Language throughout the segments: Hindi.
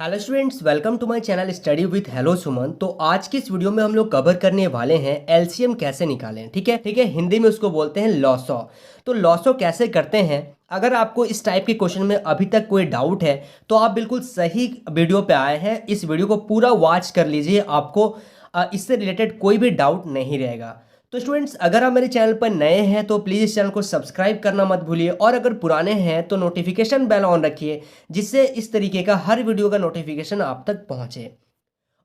Hello students, welcome to my channel study with hello Suman. तो आज की इस वीडियो में हम लोग कवर करने वाले हैं एलसीएम कैसे निकालें। ठीक है, हिंदी में उसको बोलते हैं लॉसो। तो लॉसो कैसे करते हैं, अगर आपको इस टाइप के क्वेश्चन में अभी तक कोई डाउट है तो आप बिल्कुल सही वीडियो पे आए हैं। इस वीडियो को पूरा वॉच कर लीजिए, आपको इससे रिलेटेड कोई भी डाउट नहीं रहेगा। तो स्टूडेंट्स, अगर आप मेरे चैनल पर नए हैं तो प्लीज़ इस चैनल को सब्सक्राइब करना मत भूलिए, और अगर पुराने हैं तो नोटिफिकेशन बेल ऑन रखिए, जिससे इस तरीके का हर वीडियो का नोटिफिकेशन आप तक पहुंचे।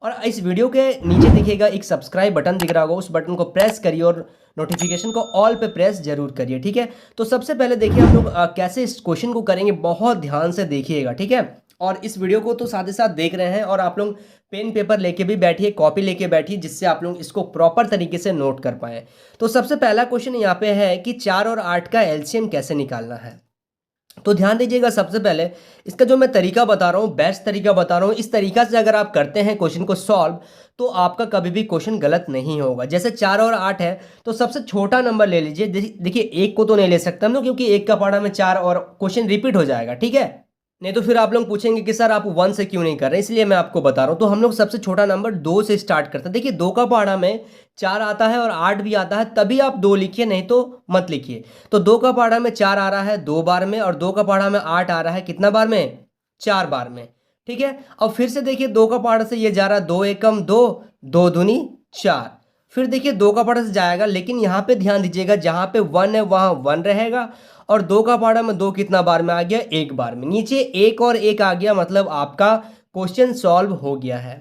और इस वीडियो के नीचे दिखेगा एक सब्सक्राइब बटन दिख रहा होगा, उस बटन को प्रेस करिए और नोटिफिकेशन को ऑल पे प्रेस जरूर करिए। ठीक है, तो सबसे पहले देखिए हम लोग कैसे इस क्वेश्चन को करेंगे, बहुत ध्यान से देखिएगा। ठीक है, और इस वीडियो को तो साथ ही साथ देख रहे हैं, और आप लोग पेन पेपर लेके भी बैठिए, कॉपी लेके बैठिए, जिससे आप लोग इसको प्रॉपर तरीके से नोट कर पाए। तो सबसे पहला क्वेश्चन यहाँ पे है कि 4 और 8 का एलसीएम कैसे निकालना है। तो ध्यान दीजिएगा, सबसे पहले इसका जो मैं तरीका बता रहा हूँ, बेस्ट तरीका बता रहा हूँ, इस तरीका से अगर आप करते हैं क्वेश्चन को सॉल्व, तो आपका कभी भी क्वेश्चन गलत नहीं होगा। जैसे 4 और 8 है तो सबसे छोटा नंबर ले लीजिए। देखिए, एक को तो नहीं ले सकते हम लोग, क्योंकि एक का पढ़ा में 4 और क्वेश्चन रिपीट हो जाएगा। ठीक है, नहीं तो फिर आप लोग पूछेंगे कि सर आप 1 से क्यों नहीं कर रहे, इसलिए मैं आपको बता रहा हूँ। तो हम लोग सबसे छोटा नंबर 2 से स्टार्ट करते हैं। देखिए, 2 का पहाड़ा में 4 आता है और 8 भी आता है, तभी आप 2 लिखिए, नहीं तो मत लिखिए। तो 2 का पहाड़ा में 4 आ रहा है 2 बार में, और 2 का पहाड़ा में 8 आ रहा है कितना बार में, 4 बार में। ठीक है, अब फिर से देखिए 2 का पहाड़ा से ये जा रहा है 2 एकम 2, 2 दूनी 4। फिर देखिए 2 का पहाड़ा से जाएगा, लेकिन यहाँ पे ध्यान दीजिएगा, जहाँ पे 1 है वहाँ 1 रहेगा, और 2 का पहाड़ा में 2 कितना बार में आ गया, एक बार में। नीचे 1 और 1 आ गया, मतलब आपका क्वेश्चन सॉल्व हो गया है।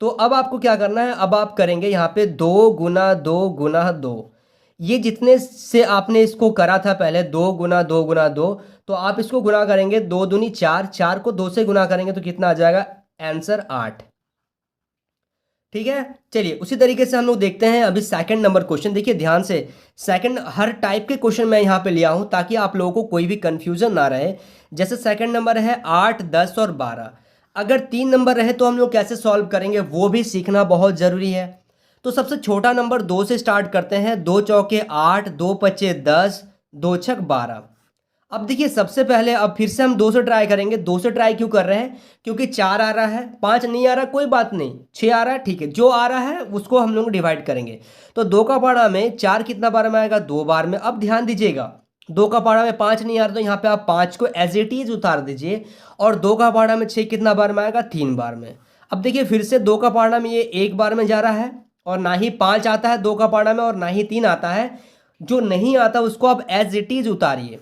तो अब आपको क्या करना है, अब आप करेंगे यहाँ पे 2 गुना 2 गुना 2। ये जितने से आपने इसको करा था पहले, 2 गुना 2 गुना 2, तो आप इसको गुना करेंगे 2 दूनी 4, 4 को 2 से गुना करेंगे तो कितना आ जाएगा, आंसर 8। ठीक है, चलिए उसी तरीके से हम लोग देखते हैं अभी सेकंड नंबर क्वेश्चन। देखिए ध्यान से, सेकंड हर टाइप के क्वेश्चन मैं यहाँ पे लिया हूँ ताकि आप लोगों को कोई भी कंफ्यूजन ना रहे। जैसे सेकंड नंबर है 8, 10 और 12। अगर 3 नंबर रहे तो हम लोग कैसे सॉल्व करेंगे, वो भी सीखना बहुत ज़रूरी है। तो सबसे छोटा नंबर 2 से स्टार्ट करते हैं। 2 चौके 8, 2 पच्चे 10, 2 छक 12। अब देखिए सबसे पहले, अब फिर से हम 2 से ट्राई करेंगे। 2 से ट्राई क्यों कर रहे हैं, क्योंकि 4 आ रहा है, 5 नहीं आ रहा, कोई बात नहीं, 6 आ रहा है। ठीक है, जो आ रहा है उसको हम लोग डिवाइड करेंगे। तो 2 का पहाड़ा में 4 कितना बार में आएगा, 2 बार में। अब ध्यान दीजिएगा, 2 का पहाड़ा में 5 नहीं आ रहा, तो यहाँ पे आप 5 को एज इट इज उतार दीजिए, और 2 का पहाड़ा में 6 कितना बार में आएगा, 3 बार में। अब देखिए फिर से 2 का पहाड़ा में ये एक बार में जा रहा है, और ना ही 5 आता है 2 का पहाड़ा में, और ना ही 3 आता है। जो नहीं आता उसको आप एज इट इज उतारिए।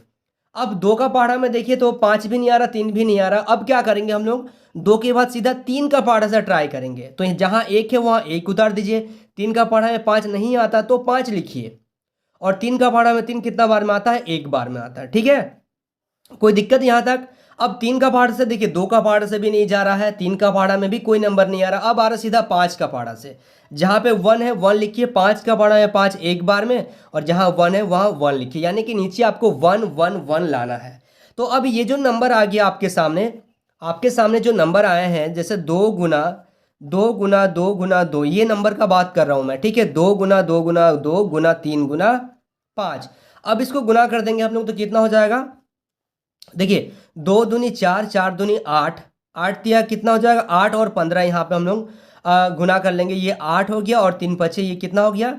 अब 2 का पहाड़ा में देखिए तो 5 भी नहीं आ रहा, 3 भी नहीं आ रहा। अब क्या करेंगे हम लोग, 2 के बाद सीधा 3 का पहाड़ा से ट्राई करेंगे। तो जहाँ 1 है वहाँ 1 उतार दीजिए। 3 का पहाड़ा में 5 नहीं आता तो 5 लिखिए, और 3 का पहाड़ा में 3 कितना बार में आता है, एक बार में आता है। ठीक है, कोई दिक्कत यहाँ तक। अब 3 का पहाड़ा से देखिए, 2 का पहाड़ा से भी नहीं जा रहा है, 3 का पहाड़ा में भी कोई नंबर नहीं आ रहा। अब आ रहा सीधा 5 का पहाड़ा से, जहाँ पे 1 है 1 लिखिए, 5 का पहाड़ा है 5 एक बार में, और जहाँ 1 है वहाँ 1 लिखिए, यानी कि नीचे आपको 1 1 1 लाना है। तो अब ये जो नंबर आ गया आपके सामने जो नंबर आए हैं, जैसे 2 गुना 2 गुना 2 गुना 2, ये नंबर का बात कर रहा हूँ मैं। ठीक है, 2 गुना 2 गुना 2 गुना 3 गुना 5। अब इसको गुना कर देंगे हम लोग तो कितना हो जाएगा, देखिए 2 दूनी 4, 4 दूनी 8, 8 तिया कितना हो जाएगा, 8 और 15 यहाँ पे हम लोग गुना कर लेंगे। ये 8 हो गया, और 3 पचे ये कितना हो गया,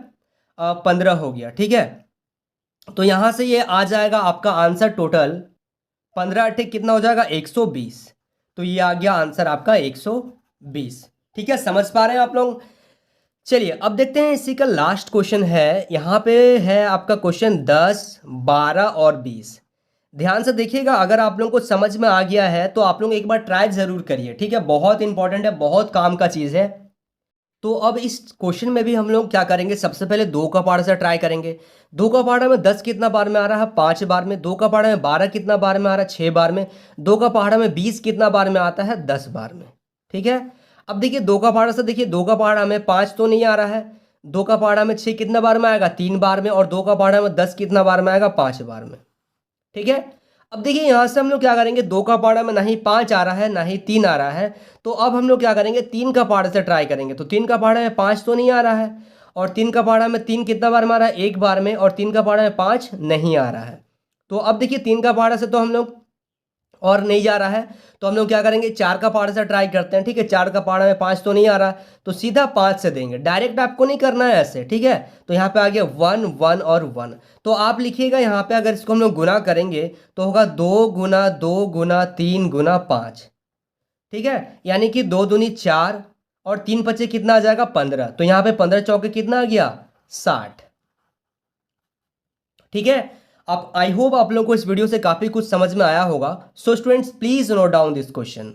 15 हो गया। ठीक है, तो यहाँ से ये आ जाएगा आपका आंसर टोटल 15 अट्ठे कितना हो जाएगा, 120। तो ये आ गया आंसर आपका 120। ठीक है, समझ पा रहे हैं आप लोग। चलिए अब देखते हैं इसी का लास्ट क्वेश्चन है। यहाँ पे है आपका क्वेश्चन 10, 12 और 20। ध्यान से देखिएगा, अगर आप लोगों को समझ में आ गया है तो आप लोग एक बार ट्राई जरूर करिए। ठीक है, बहुत इंपॉर्टेंट है, बहुत काम का चीज़ है। तो अब इस क्वेश्चन में भी हम लोग क्या करेंगे, सबसे पहले 2 का पहाड़ा से ट्राई करेंगे। 2 का पहाड़ा में 10 कितना बार में आ रहा है, 5 बार में। 2 का पहाड़ा में 12 कितना बार में आ रहा है, 6 बार में। 2 का पहाड़ा में 20 कितना बार में आता है, 10 बार में। ठीक है, अब देखिए 2 का पहाड़ा से देखिए, 2 का पहाड़ा में 5 तो नहीं आ रहा है, 2 का पहाड़ा में 6 कितना बार में आएगा, 3 बार में, और 2 का पहाड़ा में 10 कितना बार में आएगा, 5 बार में। ठीक है, अब देखिए यहाँ से हम लोग क्या करेंगे, 2 का पहाड़ा में ना ही 5 आ रहा है ना ही 3 आ रहा है, तो अब हम लोग क्या करेंगे, 3 का पहाड़ा से ट्राई करेंगे। तो 3 का पहाड़ा में 5 तो नहीं आ रहा है, और 3 का पहाड़ा में 3 कितना बार में आ रहा है, एक बार में, और 3 का पहाड़ा में 5 नहीं आ रहा है। तो अब देखिए 3 का पहाड़ा से तो हम लोग और नहीं जा रहा है तो हम लोग क्या करेंगे, 4 का पहाड़ से ट्राई करते हैं। ठीक है, 4 का पहाड़ में 5 तो नहीं आ रहा, तो सीधा 5 से देंगे, डायरेक्ट आपको नहीं करना है ऐसे। ठीक है, तो यहाँ पे आ गया 1 1 और 1। तो आप लिखिएगा यहाँ पे, अगर इसको हम लोग गुना करेंगे तो होगा 2 गुना 2 गुना 3 गुना 5। ठीक है, यानी कि 2 दूनी 4 और 3 बचे कितना आ जाएगा 15। तो यहाँ पे 15 चौके कितना आ गया 60। ठीक है, अब आई होप आप लोगों को इस वीडियो से काफी कुछ समझ में आया होगा। So students please note down this question.